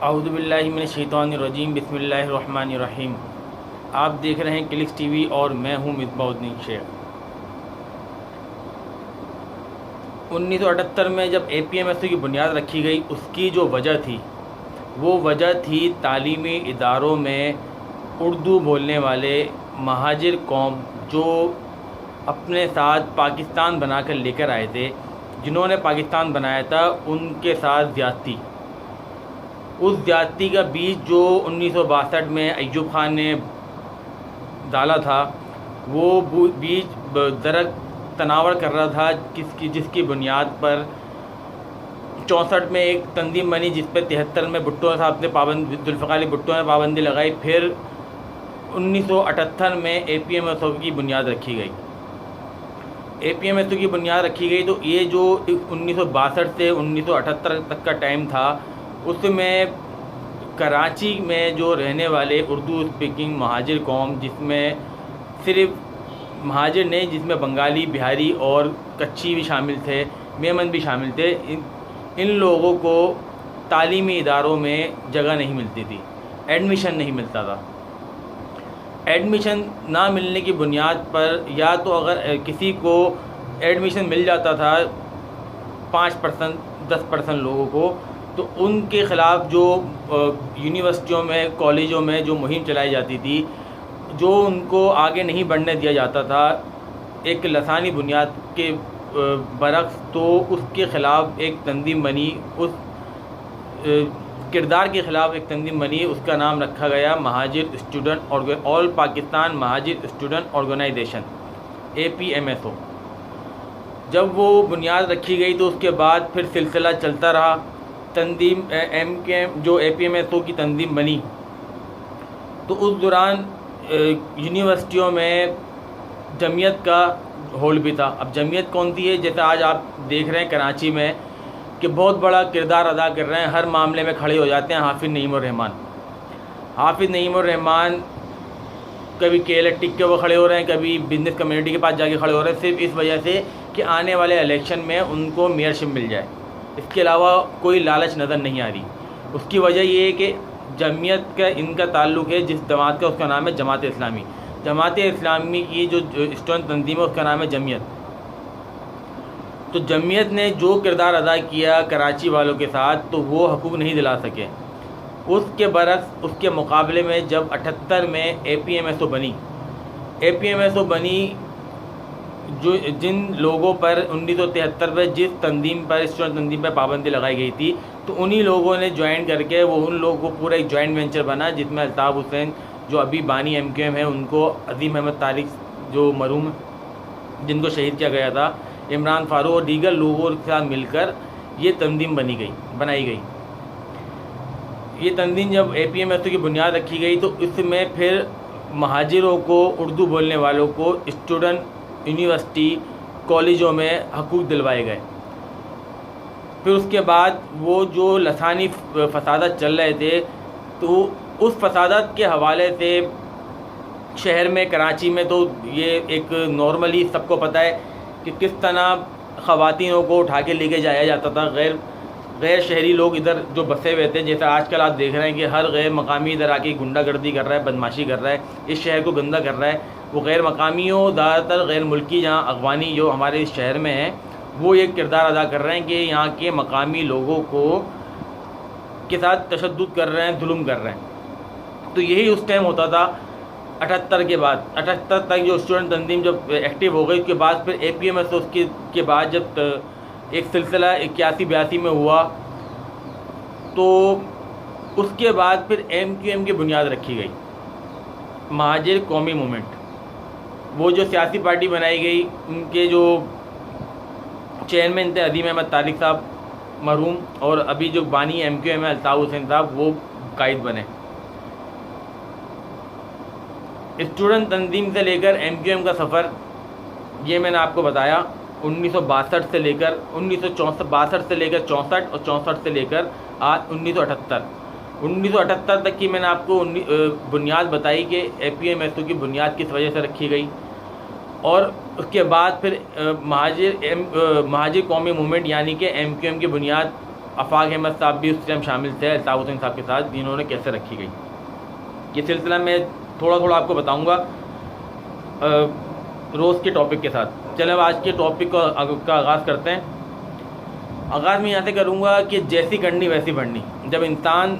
औज़ु बिल्लाहि मिनश शैतानिर रजीम बिस्मिल्लाहिर रहमानिर रहीम। आप देख रहे हैं क्लिक्स टीवी और मैं हूं मिसबाहुद्दीन शेख। 1978 में जब APMSU की बुनियाद रखी गई, उसकी जो वजह थी वो वजह थी तालीमी इदारों में उर्दू बोलने वाले महाजिर कौम जो अपने साथ पाकिस्तान बनाकर लेकर आए थे, जिन्होंने पाकिस्तान बनाया था, उनके साथ ज़्यादती। उस ज़्यादती का बीज जो 1962 में अय्यूब खान ने डाला था, वो बीज दरक तनावर कर रहा था जिसकी बुनियाद पर 64 में एक तंजीम बनी, जिस पर 73 में भुट्टो साहब ने जुल्फ़िकार अली भुट्टो ने पाबंदी लगाई। फिर 1978 में APMSU की बुनियाद रखी गई। APMSU की बुनियाद रखी गई तो ये जो 1962 से 1978 तक का टाइम था, उसमें कराची में जो रहने वाले उर्दू स्पीकिंग महाजिर कौम, जिसमें सिर्फ महाजिर नहीं, जिसमें बंगाली, बिहारी और कच्ची भी शामिल थे, मेमन भी शामिल थे, इन लोगों को तालीमी इदारों में जगह नहीं मिलती थी, एडमिशन नहीं मिलता था। एडमिशन ना मिलने की बुनियाद पर, या तो अगर किसी को एडमिशन मिल जाता था 5% 10% लोगों को, तो उनके ख़िलाफ़ जो यूनिवर्सिटियों में, कॉलेजों में जो मुहिम चलाई जाती थी, जो उनको आगे नहीं बढ़ने दिया जाता था एक लसानी बुनियाद के बरक्स, तो उसके ख़िलाफ़ एक तंजीम बनी, उस किरदार के ख़िलाफ़ एक तंजीम बनी। उसका नाम रखा गया Mohajir student all Pakistan Mohajir student organisation, APMSO। जब वो बुनियाद रखी गई तो उसके बाद फिर सिलसिला चलता रहा। तंजीम जो APMSO की तंजीम बनी, तो उस दौरान यूनिवर्सिटियों में जमीयत का होल भी था। अब जमीयत कौन सी है? जैसे आज आप देख रहे हैं कराची में कि बहुत बड़ा किरदार अदा कर रहे हैं, हर मामले में खड़े हो जाते हैं हाफिज़ नईमुर रहमान। हाफिज़ नईमुर रहमान कभी केएल टिक के वो खड़े हो रहे हैं, कभी बिजनेस कम्युनिटी के पास जाके खड़े हो रहे हैं, सिर्फ इस वजह से कि आने वाले इलेक्शन में उनको मेयरशिप मिल जाए। इसके अलावा कोई लालच नज़र नहीं आ रही। उसकी वजह ये है कि जमीयत का इनका ताल्लुक़ है जिस जमात का, उसका नाम है जमात इस्लामी। जमात इस्लामी की जो स्टूडेंट तंजीम है उसका नाम है जमीयत। तो जमीयत ने जो किरदार अदा किया कराची वालों के साथ, तो वो हकूक़ नहीं दिला सके। उसके बरक्स, उसके मुकाबले में जब 78 में APMSO बनी, जो जिन लोगों पर 1973 में जिस तंजीम पर, स्टूडेंट तंजीम पर पाबंदी लगाई गई थी, तो उन्हीं लोगों ने ज्वाइन करके वो उन लोगों को पूरा एक जॉइंट वेंचर बना, जिसमें अल्ताफ़ हुसैन जो अभी बानी MQM है, उनको अज़ीम अहमद तारिक जो मरूम, जिनको शहीद किया गया था, इमरान फारूक और दीगर लोगों के साथ मिलकर ये तंजीम बनाई गई। ये तंजीम जब APMSO की बुनियाद रखी गई, तो इसमें फिर महाजिरों को, उर्दू बोलने वालों को स्टूडेंट यूनिवर्सिटी, कॉलेजों में हकूक़ दिलवाए गए। फिर उसके बाद वो जो लसानी फसादात चल रहे थे, तो उस फसादात के हवाले से शहर में, कराची में, तो ये एक नॉर्मली सबको पता है कि किस तरह ख़वातीनों को उठा के लेके जाया जाता था। गैर शहरी लोग इधर जो बसे हुए थे, जैसे आजकल आप देख रहे हैं कि हर गैर मकामी इधर आके गुंडागर्दी कर रहा है, बदमाशी कर रहा है, इस शहर को गंदा कर रहा है। वो गैर मकामियों, ज़्यादातर गैर मुल्की, जहाँ अफ़गानी जो हमारे इस शहर में हैं, वो ये किरदार अदा कर रहे हैं कि यहाँ के मकामी लोगों के साथ तशद्दुद कर रहे हैं, जुल्म कर रहे हैं। तो यही उस टाइम होता था 78 के बाद। 78 तक जो स्टूडेंट तंजीम जब एक्टिव हो गई, उसके बाद फिर APMSO के बाद जब एक सिलसिला 81-82 में हुआ, तो उसके बाद फिर MQM की बुनियाद रखी गई, महाजिर कौमी मूवमेंट। वो जो सियासी पार्टी बनाई गई, उनके जो चेयरमैन थे अज़ीम अहमद तारिक साहब मरहूम, और अभी जो बानी MQM है अल्ताफ़ हुसैन साहब, वो कायद बने। स्टूडेंट तंजीम से लेकर MQM का सफ़र, ये मैंने आपको बताया, 1962 से लेकर 1962 से लेकर 64, और 64 से लेकर आज 1978 तक की मैंने आपको बुनियाद बताई कि APMSO की बुनियाद किस वजह से रखी गई। और उसके बाद फिर महाजिर कौमी मूवमेंट यानी कि MQM की बुनियाद आफाक अहमद साहब भी उस टाइम शामिल थे अल्ताफ़ हुसैन साहब के साथ, जिन्होंने कैसे रखी गई। ये सिलसिला मैं थोड़ा थोड़ा आपको बताऊँगा रोज़ के टॉपिक के साथ। चलें अब आज के टॉपिक का आगाज़ करते हैं। आगाज़ मैं यहाँ से करूँगा कि जैसी करनी वैसी बढ़नी। जब इंसान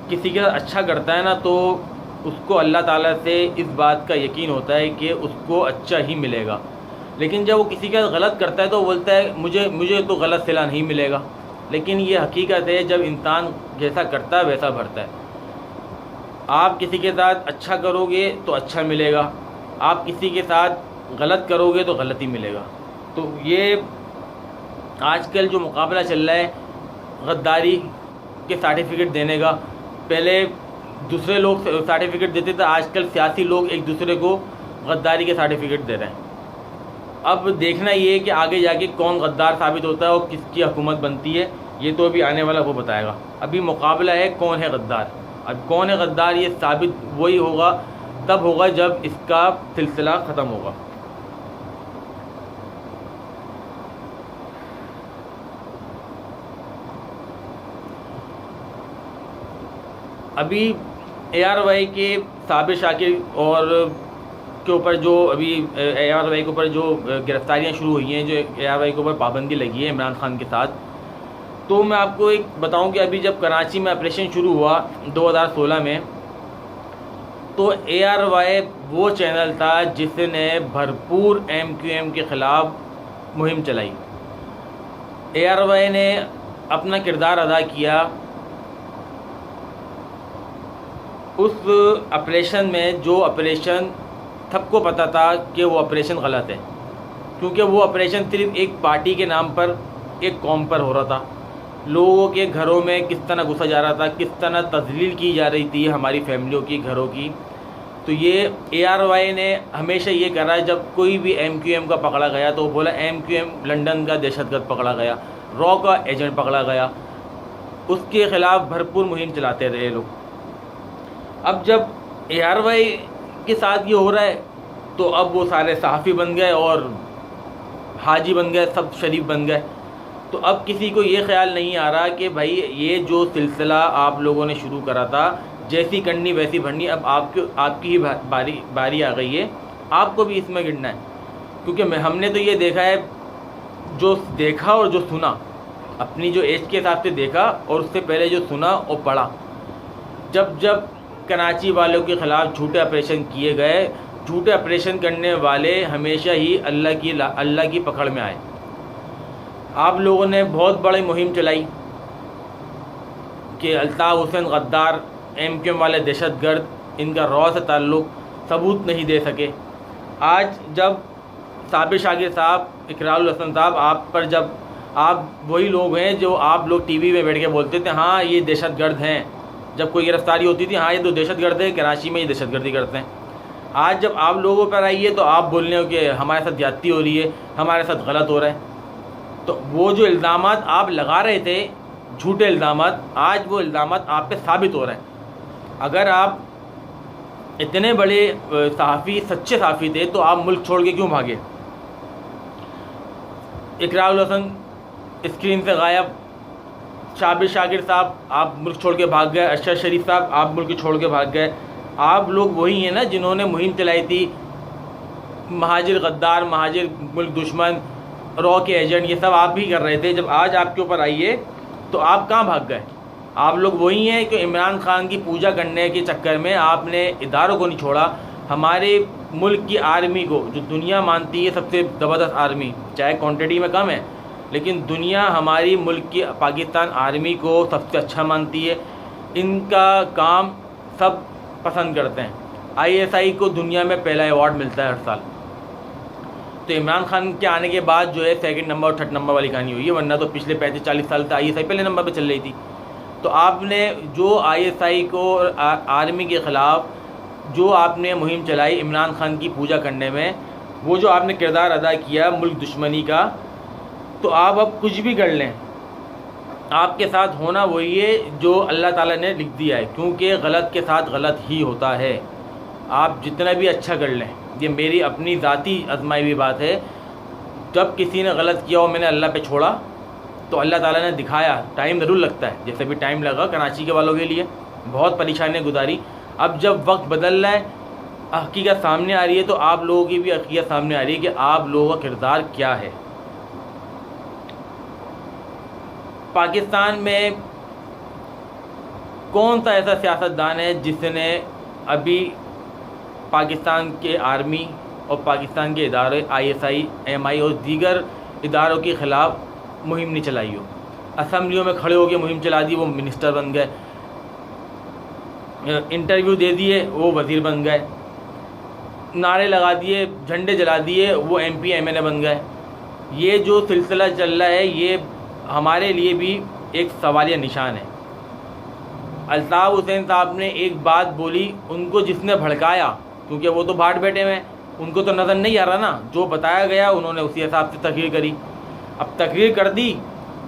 किसी के साथ अच्छा करता है ना, तो उसको अल्लाह ताला से इस बात का यकीन होता है कि उसको अच्छा ही मिलेगा। लेकिन जब वो किसी के साथ गलत करता है तो बोलता है मुझे तो गलत सिला नहीं मिलेगा। लेकिन ये हकीकत है, जब इंसान जैसा करता है वैसा भरता है। आप किसी के साथ अच्छा करोगे तो अच्छा मिलेगा, आप किसी के साथ गलत करोगे तो गलत ही मिलेगा। तो ये आजकल जो मुकाबला चल रहा है गद्दारी के सर्टिफिकेट देने का, पहले दूसरे लोग सर्टिफिकेट देते थे, आजकल सियासी लोग एक दूसरे को गद्दारी के सर्टिफिकेट दे रहे हैं। अब देखना ये है कि आगे जाके कौन गद्दार साबित होता है और किसकी हुकूमत बनती है, ये तो अभी आने वाला वो बताएगा। अभी मुकाबला है कौन है गद्दार। अब कौन है गद्दार ये साबित वही होगा, तब होगा जब इसका सिलसिला ख़त्म होगा। अभी ARY के साबिर शाकिर और के ऊपर जो अभी ARY के ऊपर जो गिरफ्तारियां शुरू हुई हैं, जो ARY के ऊपर पाबंदी लगी है इमरान खान के साथ, तो मैं आपको एक बताऊं कि अभी जब कराची में ऑपरेशन शुरू हुआ 2016 में, तो ARY वो चैनल था जिसने भरपूर MQM के ख़िलाफ़ मुहिम चलाई। ARY ने अपना किरदार अदा किया उस ऑपरेशन में, जो ऑपरेशन सबको पता था कि वो ऑपरेशन गलत है, क्योंकि वो ऑपरेशन सिर्फ एक पार्टी के नाम पर, एक कौम पर हो रहा था। लोगों के घरों में किस तरह घुसा जा रहा था, किस तरह तज़लील की जा रही थी हमारी फैमिलियों की, घरों की। तो ये ARY ने हमेशा ये करा, जब कोई भी MQM का पकड़ा गया तो वो बोला MQM लंदन का दहशतगर्द पकड़ा गया, रॉ का एजेंट पकड़ा गया, उसके ख़िलाफ़ भरपूर मुहिम चलाते रहे लोग। अब जब ARY के साथ ये हो रहा है तो अब वो सारे सहाफ़ी बन गए और हाजी बन गए, सब शरीफ बन गए। तो अब किसी को ये ख्याल नहीं आ रहा कि भाई ये जो सिलसिला आप लोगों ने शुरू करा था, जैसी करनी वैसी भरनी, अब आपकी ही बारी आ गई है, आपको भी इसमें गिरना है। क्योंकि हमने तो ये देखा है, जो देखा और जो सुना, अपनी जो एज के हिसाब से देखा और उससे पहले जो सुना और पढ़ा, जब कराची वालों के ख़िलाफ़ झूठे ऑपरेशन किए गए, झूठे ऑपरेशन करने वाले हमेशा ही अल्लाह की पकड़ में आए। आप लोगों ने बहुत बड़ी मुहिम चलाई कि अल्ताफ़ हुसैन गद्दार, MQM वाले दहशतगर्द, इनका रॉ से ताल्लुक़ सबूत नहीं दे सके। आज जब साबिर शाकिर साहब, इकरारुल हसन साहब, आप पर जब आप वही लोग हैं जो आप लोग TV में बैठ के बोलते थे हाँ ये दहशतगर्द हैं, जब कोई गिरफ्तारी होती थी हाँ ये तो दहशतगर्द है, कराची में ये दहशतगर्दी करते हैं। आज जब आप लोगों पर आई है तो आप बोल रहे हो कि हमारे साथ ज्यादती हो रही है, हमारे साथ गलत हो रहा है। तो वो जो इल्ज़ामात आप लगा रहे थे, झूठे इल्ज़ामात, आज वो इल्ज़ामात आप पे साबित हो रहे हैं। अगर आप इतने बड़े सहाफ़ी, सच्चे सहाफ़ी थे तो आप मुल्क छोड़ के क्यों भागे? इकरारुल हसन स्क्रीन से गायब, साबिर शाकिर साहब आप मुल्क छोड़ के भाग गए, अरशद शरीफ साहब आप मुल्क छोड़ के भाग गए। आप लोग वही हैं ना जिन्होंने मुहिम चलाई थी, महाजिर गद्दार, महाजिर मुल्क दुश्मन, रॉ के एजेंट, ये सब आप भी कर रहे थे। जब आज आपके ऊपर आइए तो आप कहाँ भाग गए? आप लोग वही हैं कि इमरान खान की पूजा करने के चक्कर में आपने इदारों को नहीं छोड़ा, हमारे मुल्क की आर्मी को, जो दुनिया मानती है सबसे ज़बरदस्त आर्मी, चाहे क्वांटिटी में कम है लेकिन दुनिया हमारी मुल्क की पाकिस्तान आर्मी को सबसे अच्छा मानती है, इनका काम सब पसंद करते हैं। ISI को दुनिया में पहला अवार्ड मिलता है हर साल। तो इमरान खान के आने के बाद जो है सेकंड नंबर और थर्ड नंबर वाली कहानी हुई है, वरना तो पिछले 35-40 साल से ISI पहले नंबर पे चल रही थी। तो आपने जो ISI को, आर्मी के ख़िलाफ़ जो आपने मुहिम चलाई इमरान खान की पूजा करने में, वो जो आपने किरदार अदा किया मुल्क दुश्मनी का, तो आप अब कुछ भी कर लें, आपके साथ होना वही है जो अल्लाह ताला ने लिख दिया है, क्योंकि गलत के साथ गलत ही होता है। आप जितना भी अच्छा कर लें, ये मेरी अपनी ज़ाती आजमाई हुई बात है, जब किसी ने गलत किया हो मैंने अल्लाह पे छोड़ा तो अल्लाह ताला ने दिखाया। टाइम ज़रूर लगता है, जैसे भी टाइम लगा कराची के वालों के लिए, बहुत परेशानियाँ गुजारी। अब जब वक्त बदल रहा है, हकीकत सामने आ रही है, तो आप लोगों की भी हकीकत सामने आ रही है कि आप लोगों का किरदार क्या है। पाकिस्तान में कौन सा ऐसा सियासतदान है जिसने अभी पाकिस्तान के आर्मी और पाकिस्तान के इदारे ISI, MI और दीगर इदारों के ख़िलाफ़ मुहिम नहीं चलाई हो? असम्बलियों में खड़े होकर मुहिम चला दी, वो मिनिस्टर बन गए। इंटरव्यू दे दिए, वो वज़ीर बन गए। नारे लगा दिए, झंडे जला दिए, वो MP MLA बन गए। ये जो सिलसिला चल रहा है, ये हमारे लिए भी एक सवालिया निशान है। अल्ताफ़ हुसैन साहब ने एक बात बोली, उनको जिसने भड़काया, क्योंकि वो तो बाहर बैठे हुए हैं, उनको तो नज़र नहीं आ रहा ना, जो बताया गया उन्होंने उसी हिसाब से तकरीर करी। अब तकरीर कर दी,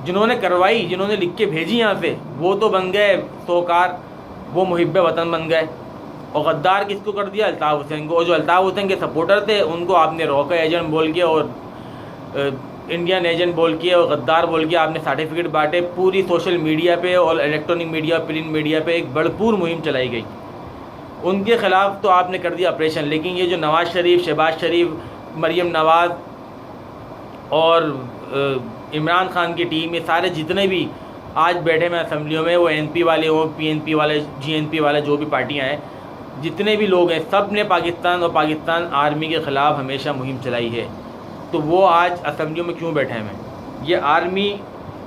जिन्होंने करवाई, जिन्होंने लिख के भेजी यहाँ से, वो तो बन गए सोकार, वो मुहिब्बे वतन बन गए। और गद्दार किसको कर दिया? अल्ताफ़ हुसैन को। और जो अल्ताफ़ हुसैन के सपोर्टर थे, उनको आपने रॉका एजेंट बोल के और इंडियन एजेंट बोल के और गद्दार बोल के आपने सर्टिफिकेट बांटे। पूरी सोशल मीडिया पे और इलेक्ट्रॉनिक मीडिया, प्रिंट मीडिया पे एक भरपूर मुहिम चलाई गई। उनके ख़िलाफ़ तो आपने कर दिया ऑपरेशन। लेकिन ये जो नवाज़ शरीफ, शहबाज शरीफ, मरीम नवाज़ और इमरान खान की टीम, ये सारे जितने भी आज बैठे हैं असम्बलियों में, वो NP वाले हो, PNP वाले, GNP वाले, जो भी पार्टियाँ हैं, जितने भी लोग हैं, सब ने पाकिस्तान और पाकिस्तान आर्मी के ख़िलाफ़ हमेशा मुहिम चलाई है। तो वो आज असम्बलियों में क्यों बैठे हैं? ये आर्मी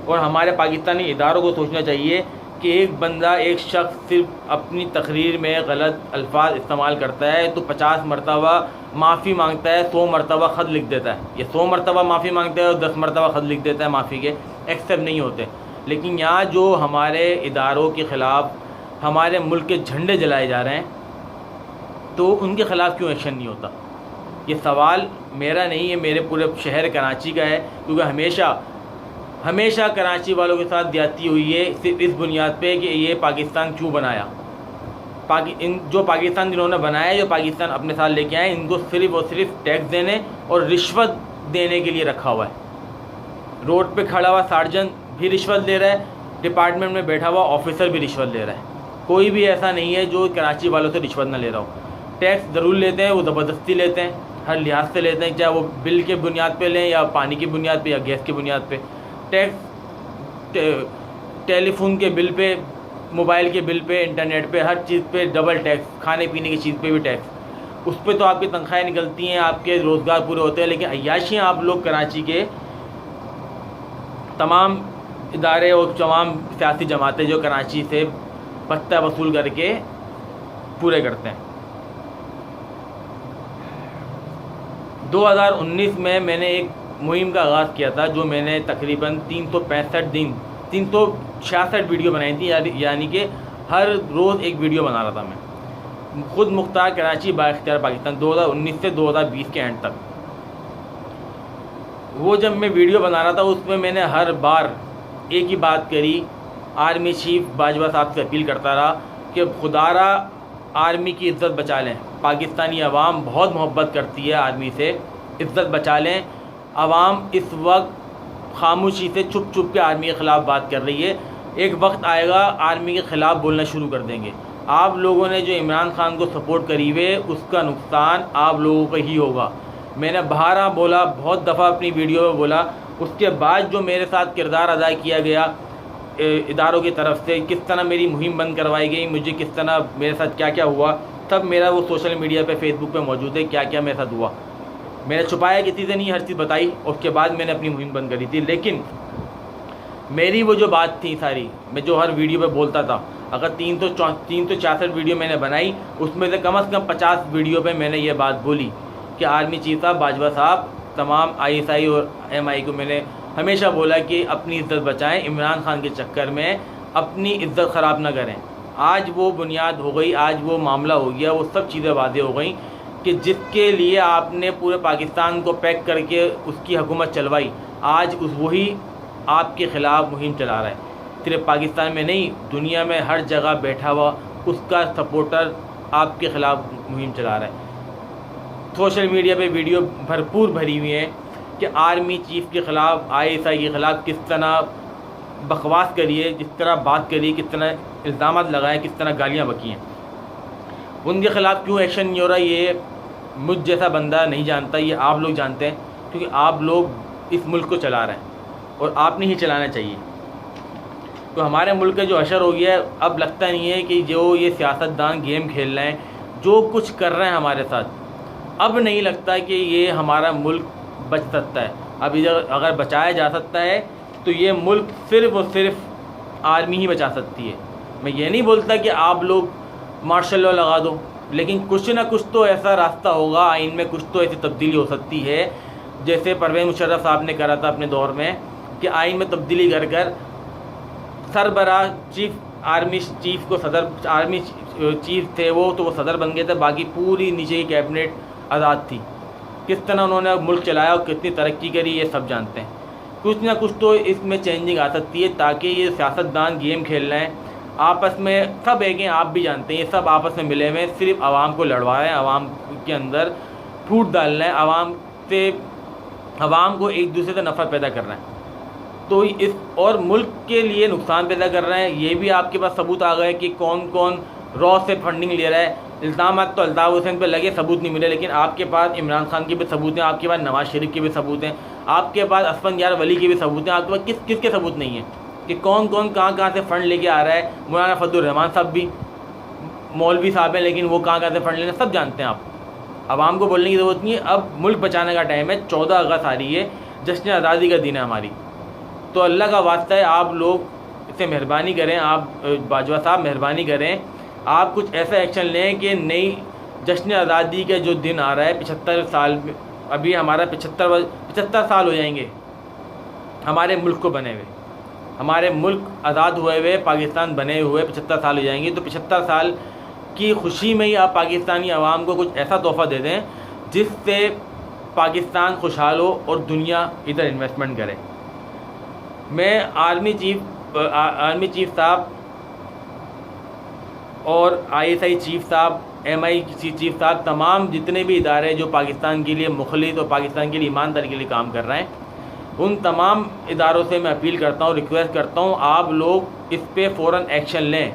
और हमारे पाकिस्तानी इदारों को सोचना चाहिए कि एक बंदा, एक शख्स सिर्फ अपनी तकरीर में गलत अल्फाज इस्तेमाल करता है तो 50 मरतबा माफ़ी मांगता है, 100 मरतबा ख़त लिख देता है। ये 100 मरतबा माफ़ी मांगता है और 10 मरतबा ख़त लिख देता है, माफ़ी के एक्सेप्ट नहीं होते। लेकिन यहाँ जो हमारे इदारों के ख़िलाफ़ हमारे मुल्क के झंडे जलाए जा रहे हैं, तो उनके ख़िलाफ़ क्यों एक्शन नहीं होता? ये सवाल मेरा नहीं है, मेरे पूरे शहर कराची का है। क्योंकि हमेशा कराची वालों के साथ ज्यादती हुई है, सिर्फ इस बुनियाद पे कि ये पाकिस्तान क्यों बनाया। जो पाकिस्तान जिन्होंने बनाया, जो पाकिस्तान अपने साथ लेके आए, इनको सिर्फ और सिर्फ टैक्स देने और रिश्वत देने के लिए रखा हुआ है। रोड पे खड़ा हुआ सार्जेंट भी रिश्वत ले रहा है, डिपार्टमेंट में बैठा हुआ ऑफिसर भी रिश्वत ले रहा है। कोई भी ऐसा नहीं है जो कराची वालों से रिश्वत ना ले रहा हो। टैक्स ज़रूर लेते हैं, वो ज़बरदस्ती लेते हैं, हर लिहाज से लेते हैं, चाहे वो बिल के बुनियाद पे लें या पानी की बुनियाद पे या गैस की बुनियाद पे। टैक्स टेलीफोन के बिल पे, मोबाइल के बिल पे, इंटरनेट पे, हर चीज़ पे डबल टैक्स। खाने पीने की चीज़ पे भी टैक्स। उस पर तो आपकी तनख्वाहें निकलती हैं, आपके रोज़गार पूरे होते हैं, लेकिन अय्याशियाँ आप लोग कराची के तमाम इदारे और तमाम सियासी जमातें जो कराची से पत्ता वसूल करके पूरे करते हैं। 2019 में मैंने एक मुहिम का आगाज़ किया था, जो मैंने तकरीबन 366 वीडियो बनाई थी, यानी कि हर रोज़ एक वीडियो बना रहा था मैं। खुद मुख्तार कराची बाइख्तियार पाकिस्तान 2019 से 2020 के एंड तक। वो जब मैं वीडियो बना रहा था, उसमें मैंने हर बार एक ही बात करी, आर्मी चीफ बाजवा साहब से अपील करता रहा कि खुदारा आर्मी की इज़्ज़त बचा लें। पाकिस्तानी अवाम बहुत मोहब्बत करती है आर्मी से, इज़्ज़त बचा लें। अवाम इस वक्त खामोशी से चुप चुप के आर्मी के ख़िलाफ़ बात कर रही है। एक वक्त आएगा आर्मी के ख़िलाफ़ बोलना शुरू कर देंगे। आप लोगों ने जो इमरान खान को सपोर्ट करी हुए, उसका नुकसान आप लोगों का ही होगा। मैंने बारहा बोला, बहुत दफ़ा अपनी वीडियो में बोला। उसके बाद जो मेरे साथ किरदार अदा किया गया इदारों की तरफ से, किस तरह मेरी मुहिम बंद करवाई गई, मुझे किस तरह मेरे साथ क्या क्या हुआ, सब मेरा वो सोशल मीडिया पे, फेसबुक पे मौजूद है, क्या क्या मेरे साथ हुआ। मैंने छुपाया किसी से नहीं, हर चीज़ बताई। उसके बाद मैंने अपनी मुहिम बंद करी थी। लेकिन मेरी वो जो बात थी सारी, मैं जो हर वीडियो पे बोलता था, अगर 364 वीडियो मैंने बनाई, उसमें से कम 50 वीडियो पे मैंने ये बात बोली कि आर्मी चीफ साहब बाजवा साहब, तमाम ISI और MI को मैंने हमेशा बोला कि अपनी इज़्ज़त बचाएं, इमरान खान के चक्कर में अपनी इज़्ज़त ख़राब ना करें। आज वो बुनियाद हो गई, आज वो मामला हो गया, वो सब चीज़ें वादे हो गई कि जिसके लिए आपने पूरे पाकिस्तान को पैक करके उसकी हुकूमत चलवाई, आज वही आपके ख़िलाफ़ मुहिम चला रहा है। सिर्फ पाकिस्तान में नहीं, दुनिया में हर जगह बैठा हुआ उसका सपोर्टर आपके ख़िलाफ़ मुहिम चला रहा है। सोशल मीडिया पे वीडियो भरपूर भरी हुई है कि आर्मी चीफ के ख़िलाफ़, ISI के ख़िलाफ़ किस तरह बकवास करी है, जिस तरह बात करी, किस तरह इल्ज़ाम लगाए, किस तरह गालियाँ बकी हैं, उनके ख़िलाफ़ क्यों एक्शन नहीं हो रहा, ये मुझ जैसा बंदा नहीं जानता, ये आप लोग जानते हैं, क्योंकि आप लोग इस मुल्क को चला रहे हैं और आपने ही चलाना चाहिए। तो हमारे मुल्क का जो हशर हो गया है, अब लगता नहीं है कि जो ये सियासतदान गेम खेल रहे हैं, जो कुछ कर रहे हैं हमारे साथ, अब नहीं लगता कि ये हमारा मुल्क बच सकता है। अब इधर अगर बचाया जा सकता है तो ये मुल्क सिर्फ़ और सिर्फ आर्मी ही बचा सकती है। मैं ये नहीं बोलता कि आप लोग मार्शल लॉ लगा दो, लेकिन कुछ ना कुछ तो ऐसा रास्ता होगा, आइन में कुछ तो ऐसी तब्दीली हो सकती है, जैसे परवेज़ मुशर्रफ साहब ने करा था अपने दौर में, कि आइन में तब्दीली कर कर सरबराह चीफ आर्मी चीफ को सदर, आर्मी चीफ थे वो, तो वो सदर बन गए थे, बाकी पूरी नीचे की कैबिनेट आज़ाद थी। किस तरह उन्होंने मुल्क चलाया और कितनी तरक्की करी, ये सब जानते हैं। कुछ ना कुछ तो इसमें चेंजिंग आ सकती है, ताकि ये सियासतदान गेम खेल रहे हैं आपस में, सब एक हैं, आप भी जानते हैं, ये सब आपस में मिले हुए सिर्फ आवाम को लड़वा रहे हैं, आवाम के अंदर फूट डाल रहे हैं, आवाम को एक दूसरे से नफ़रत पैदा कर रहे हैं, तो इस और मुल्क के लिए नुकसान पैदा कर रहे हैं। ये भी आपके पास सबूत आ गए कि कौन कौन रॉ से फंडिंग ले रहा है। इल्ज़ाम तो अल्ताफ़ हुसैन पे लगे, सबूत नहीं मिले, लेकिन आपके पास इमरान खान के भी सबूत हैं, आपके पास नवाज़ शरीफ के भी सबूत हैं, आपके पास असफंजान वली के भी सबूत हैं, आपके पास किसके सबूत नहीं है कि कौन कौन कहाँ से फ़ंड लेके आ रहा है। मौलाना फजलुर रहमान साहब भी मौलवी साहब हैं, लेकिन वो कहाँ से फ़ंड लेना सब जानते हैं आप। आवाम को बोलने की ज़रूरत नहीं है, अब मुल्क बचाने का टाइम है। 14 अगस्त आ रही है, जश्न आज़ादी का दिन है हमारी, तो अल्लाह का वास्ता है आप लोग इससे मेहरबानी करें, आप बाजवा साहब मेहरबानी करें, आप कुछ ऐसा एक्शन लें कि नई जश्न आज़ादी का जो दिन आ रहा है 75 साल में, अभी हमारा 75 साल हो जाएंगे हमारे मुल्क को बने हुए, हमारे मुल्क आज़ाद हुए हुए, पाकिस्तान बने हुए 75 साल हो जाएंगे। तो 75 साल की खुशी में ही आप पाकिस्तानी आवाम को कुछ ऐसा तोहफ़ा दे दें जिससे पाकिस्तान खुशहाल हो और दुनिया इधर इन्वेस्टमेंट करे। मैं आर्मी चीफ साहब और ISI चीफ साहब, MI चीफ साहब, तमाम जितने भी इदारे जो पाकिस्तान के लिए मुखलिस और पाकिस्तान के लिए ईमानदारी के लिए काम कर रहे हैं, उन तमाम इदारों से मैं अपील करता हूँ, रिक्वेस्ट करता हूँ, आप लोग इस पे फ़ौरन एक्शन लें,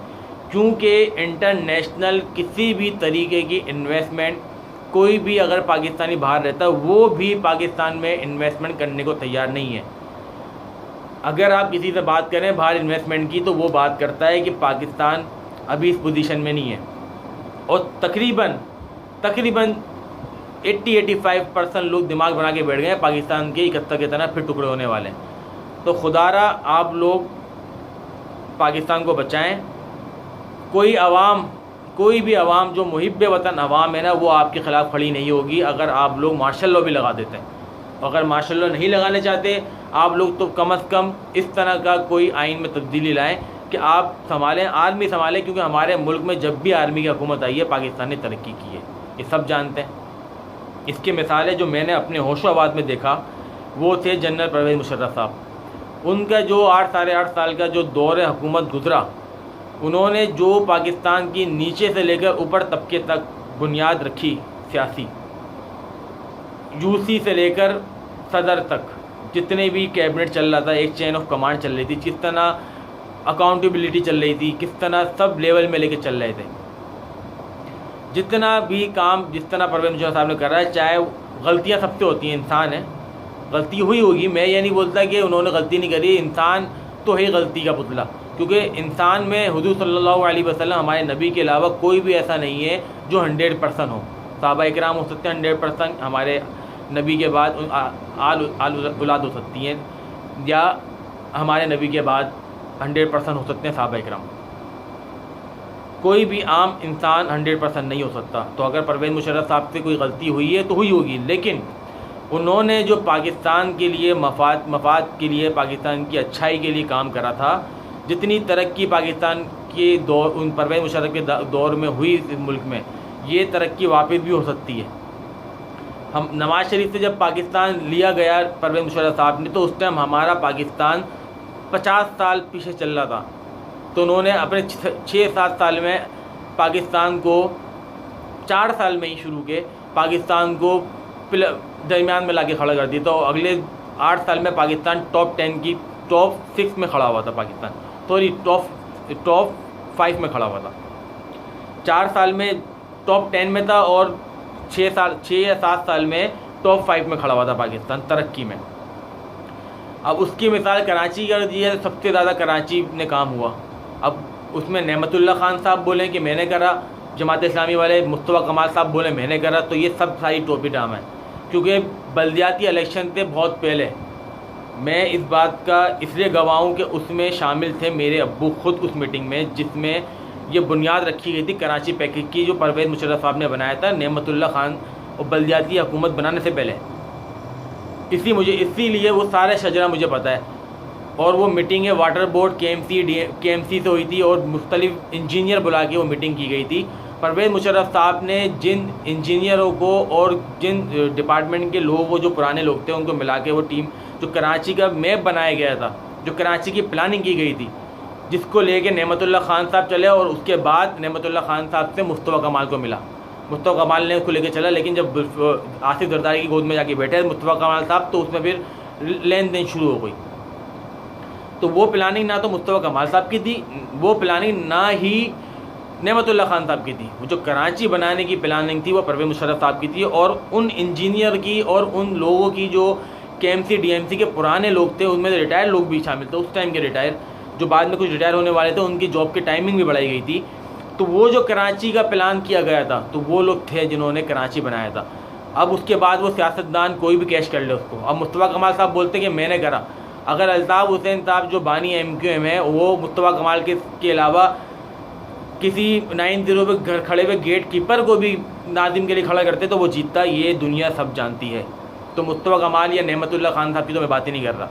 क्योंकि इंटरनेशनल किसी भी तरीके की इन्वेस्टमेंट, कोई भी अगर पाकिस्तानी बाहर रहता है वो भी पाकिस्तान में इन्वेस्टमेंट करने को तैयार नहीं है। अगर आप किसी से बात करें बाहर इन्वेस्टमेंट की, तो वो बात करता है कि पाकिस्तान अभी इस पोजीशन में नहीं है, और तकरीबन 80-85% लोग दिमाग बना के बैठ गए हैं पाकिस्तान के 71 की तरह फिर टुकड़े होने वाले हैं। तो खुदारा आप लोग पाकिस्तान को बचाएं। कोई भी आवाम जो मुहिब्बे वतन आवाम है ना, वो आपके ख़िलाफ़ खड़ी नहीं होगी अगर आप लोग मार्शल लॉ भी लगा देते हैं। अगर मार्शल लॉ नहीं लगाने चाहते आप लोग, तो कम से कम इस तरह का कोई आइन में तब्दीली लाएं कि आप संभालें, आर्मी संभालें, क्योंकि हमारे मुल्क में जब भी आर्मी की हुकूमत आई है पाकिस्तान ने तरक्की की है, ये सब जानते हैं। इसके मिसालें जो मैंने अपने होशोआबाद में देखा वो थे जनरल परवेज़ मुशर्रफ साहब। उनका जो 8 साल का जो दौर हुकूमत गुजरा, उन्होंने जो पाकिस्तान की नीचे से लेकर ऊपर तबके तक बुनियाद रखी सियासी, यूसी से लेकर सदर तक जितने भी कैबिनेट चल रहा था, एक चेन ऑफ कमांड चल रही थी, किस तरह अकाउंटेबिलिटी चल रही थी, किस तरह सब लेवल में लेके चल रहे थे। जितना भी काम जिस तरह परवेज़ मुशर्रफ साहब ने करा है, चाहे गलतियां सबसे होती हैं, इंसान है, गलती हुई होगी, मैं ये नहीं बोलता कि उन्होंने गलती नहीं करी, इंसान तो है गलती का पुतला, क्योंकि इंसान में हुजूर सल्लल्लाहु अलैहि वसल्लम हमारे नबी के अलावा कोई भी ऐसा नहीं है जो 100% हो। सहाबा इकराम हो सकते हैं 100%, हमारे नबी के बाद औलाद हो सकती हैं, या हमारे नबी के बाद 100% हो सकते हैं सहाबा इकराम। कोई भी आम इंसान 100% नहीं हो सकता। तो अगर परवेज़ मुशर्रफ साहब से कोई गलती हुई है तो हुई होगी, लेकिन उन्होंने जो पाकिस्तान के लिए मफाद के लिए, पाकिस्तान की अच्छाई के लिए काम करा था, जितनी तरक्की पाकिस्तान के दौर उन परवेज़ मुशर्रफ के दौर में हुई इस मुल्क में, ये तरक्की वापस भी हो सकती है। हम नवाज़ शरीफ से जब पाकिस्तान लिया गया परवेज़ मुशर्रफ साहब ने, तो उस टाइम हमारा पाकिस्तान 50 साल पीछे चल रहा था, तो उन्होंने अपने 6-7 साल में पाकिस्तान को 4 साल में ही शुरू के पाकिस्तान को दरमियान में लाके खड़ा कर दिया। तो अगले 8 साल में पाकिस्तान टॉप टॉप 6 में खड़ा हुआ था पाकिस्तान, सॉरी टॉप 5 में खड़ा हुआ था। 4 साल में टॉप 10 में था और 6 या 7 साल में टॉप 5 में खड़ा हुआ था पाकिस्तान तरक्की में। अब उसकी मिसाल कराची कर दी है, सबसे ज़्यादा कराची ने काम हुआ। अब उसमें नेमतुल्लाह खान साहब बोले कि मैंने करा, जमात इस्लामी वाले मुस्तफ़ा कमाल साहब बोले मैंने करा, तो ये सब सारी टोपी डाम है। क्योंकि बल्दियाती इलेक्शन थे बहुत पहले, मैं इस बात का इसलिए गवाह हूँ कि उसमें शामिल थे मेरे अब्बू खुद उस मीटिंग में, जिसमें ये बुनियाद रखी गई थी कराची पैकेज की, जो परवेज़ मुशर्रफ साहब ने बनाया था नेमतुल्लाह खान और बल्दियाती हुकूमत बनाने से पहले। इसीलिए वो सारे शजरा मुझे पता है। और वो मीटिंग है वाटर बोर्ड KMC से हुई थी और मुख्तलिफ इंजीनियर बुला के वो मीटिंग की गई थी। परवेज़ मुशर्रफ साहब ने जिन इंजीनियरों को और जिन डिपार्टमेंट के लोग, वो जो पुराने लोग थे, उनको मिला के वो टीम, जो कराची का मैप बनाया गया था, जो कराची की प्लानिंग की गई थी, जिसको लेके नेमतुल्लाह खान साहब चले और उसके बाद नेमतुल्लाह खान साहब से मुस्तफ़ा कमाल को मिला। मुस्तफ़ा कमाल ने उसको लेके चला, लेकिन जब आसिफ जरदारी की गोद में जाके बैठे मुस्तफ़ा कमाल साहब, तो उसमें फिर लेन देन शुरू हो गई। तो वो प्लानिंग ना तो मुस्तफ़ा कमाल साहब की थी, वो प्लानिंग ना ही नेमतुल्लाह खान साहब की थी। वो जो कराची बनाने की प्लानिंग थी वो परवेज़ मुशर्रफ साहब की थी। और उन इंजीनियर की और उन लोगों की जो KMC DMC के पुराने लोग थे, उनमें रिटायर्ड लोग भी शामिल थे, उस टाइम के रिटायर, जो बाद में कुछ रिटायर होने वाले थे, उनकी जॉब की टाइमिंग भी बढ़ाई गई थी। तो वो जो कराची का प्लान किया गया था, तो वो लोग थे जिन्होंने कराची बनाया था। अब उसके बाद वो सियासतदान कोई भी कैश कर ले उसको। अब मुस्तफ़ा कमाल साहब बोलते कि मैंने करा। अगर अल्ताफ़ हुसैन साहब जो बानी MQM है, वो मुस्तफ़ा कमाल के अलावा किसी 9-0 पे घर खड़े हुए गेट कीपर को भी नाजिम के लिए खड़ा करते तो वो जीतता, ये दुनिया सब जानती है। तो मुस्तफ़ा कमाल या नेमतुल्लाह खान साहब की तो मैं बात ही नहीं कर रहा।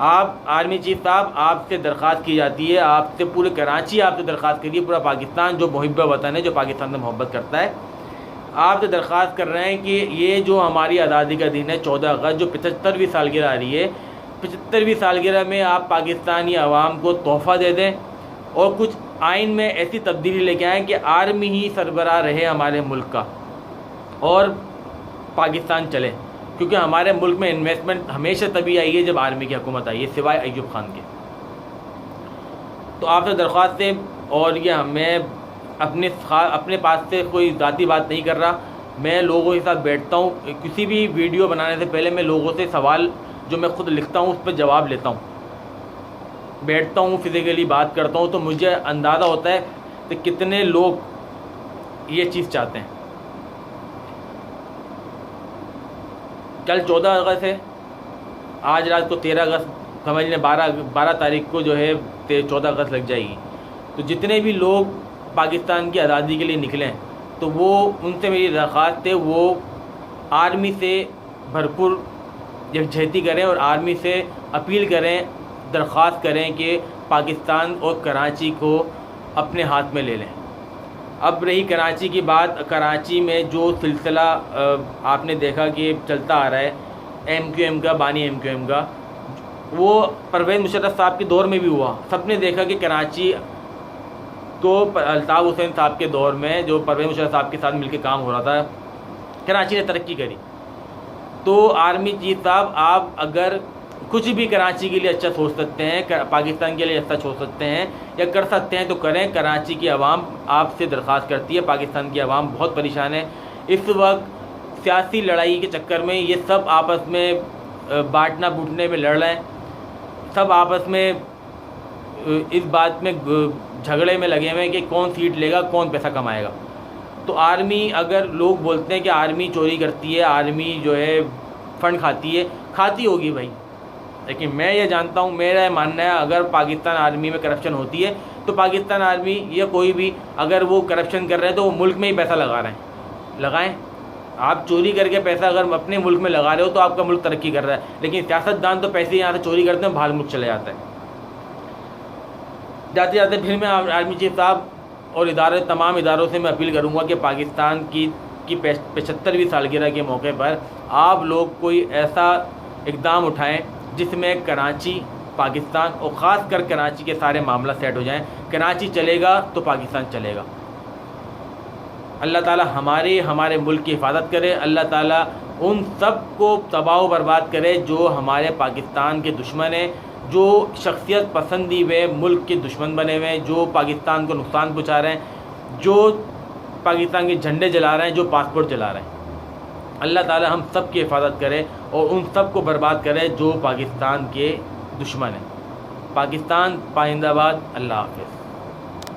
आप आर्मी चीफ साहब, आपसे दरख्वास्त की जाती है, आपसे पूरे कराची आपसे दरख्वास्त करिए, पूरा पाकिस्तान जो मुहिब्ब वतन है, जो पाकिस्तान से मोहब्बत करता है, आपसे दरख्वास्त कर रहे हैं कि ये जो हमारी आज़ादी का दिन है 14 अगस्त, जो 75वीं सालगिरह आ रही है, 75वीं सालगिरह में आप पाकिस्तानी आवाम को तोहफ़ा दे दें और कुछ आइन में ऐसी तब्दीली लेके आएँ कि आर्मी ही सरबराह रहे हमारे मुल्क का और पाकिस्तान चले। क्योंकि हमारे मुल्क में इन्वेस्टमेंट हमेशा तभी आई है जब आर्मी की हुकूमत आई है, सिवाय अय्यूब खान के। तो आपसे दरख्वास्त है, और ये मैं अपने पास से कोई ज़ाती बात नहीं कर रहा, मैं लोगों के साथ बैठता हूँ। किसी भी वीडियो बनाने से पहले मैं लोगों से सवाल जो मैं ख़ुद लिखता हूँ उस पर जवाब लेता हूँ, बैठता हूँ, फिज़िकली बात करता हूँ, तो मुझे अंदाज़ा होता है कि कितने लोग ये चीज़ चाहते हैं। कल 14 अगस्त है, आज रात को 13 अगस्त समझ लें, 12 तारीख को जो है 14 अगस्त लग जाएगी। तो जितने भी लोग पाकिस्तान की आज़ादी के लिए निकलें, तो वो उनसे मेरी दरख्वास्त है, वो आर्मी से भरपूर यकजहती करें और आर्मी से अपील करें, दरख्वास्त करें कि पाकिस्तान और कराची को अपने हाथ में ले लें। अब रही कराची की बात, कराची में जो सिलसिला आपने देखा कि चलता आ रहा है MQM का, बानी MQM का, वो परवेज़ मुशर्रफ साहब के दौर में भी हुआ। सबने देखा कि कराची को अल्ताफ़ हुसैन साहब के दौर में, जो परवेज़ मुशर्रफ साहब के साथ मिलकर काम हो रहा था, कराची ने तरक्की करी। तो आर्मी चीफ साहब, आप अगर कुछ भी कराची के लिए अच्छा सोच सकते हैं, पाकिस्तान के लिए अच्छा सोच सकते हैं या कर सकते हैं तो करें। कराची की आवाम आपसे दरख्वास्त करती है, पाकिस्तान की आवाम बहुत परेशान है इस वक्त। सियासी लड़ाई के चक्कर में ये सब आपस में बांटना बूटने में लड़ रहे हैं, सब आपस में इस बात में झगड़े में लगे हुए हैं कि कौन सीट लेगा, कौन पैसा कमाएगा। तो आर्मी, अगर लोग बोलते हैं कि आर्मी चोरी करती है, आर्मी जो है फ़ंड खाती होगी भाई, लेकिन मैं ये जानता हूँ, मेरा मानना है, अगर पाकिस्तान आर्मी में करप्शन होती है तो पाकिस्तान आर्मी या कोई भी अगर वो करप्शन कर रहे हैं तो वो मुल्क में ही पैसा लगा रहे हैं। लगाएं, आप चोरी करके पैसा अगर अपने मुल्क में लगा रहे हो तो आपका मुल्क तरक्की कर रहा है, लेकिन सियासतदान तो पैसे यहाँ से चोरी करते हैं, बाहर मुल्क चले जाते हैं। जाते जाते फिर मैं आर्मी चीफ साहब और तमाम इदारों से मैं अपील करूँगा कि पाकिस्तान की 75वीं सालगिरह के मौके पर आप लोग कोई ऐसा इक़दाम उठाएँ जिसमें कराची, पाकिस्तान और ख़ास कर कराची के सारे मामला सेट हो जाएं। कराची चलेगा तो पाकिस्तान चलेगा। अल्लाह ताला हमारे मुल्क की हिफाजत करे, अल्लाह ताला उन सब को तबाह बर्बाद करे जो हमारे पाकिस्तान के दुश्मन हैं, जो शख्सियत पसंदी हुए मुल्क के दुश्मन बने हुए हैं, जो पाकिस्तान को नुकसान पहुँचा रहे हैं, जो पाकिस्तान के झंडे जला रहे हैं, जो पासपोर्ट जला रहे हैं। अल्लाह ताला हम सब की हिफाजत करे और उन सब को बर्बाद करे जो पाकिस्तान के दुश्मन हैं। पाकिस्तान पाइंदाबाद। अल्लाह हाफ़िज़।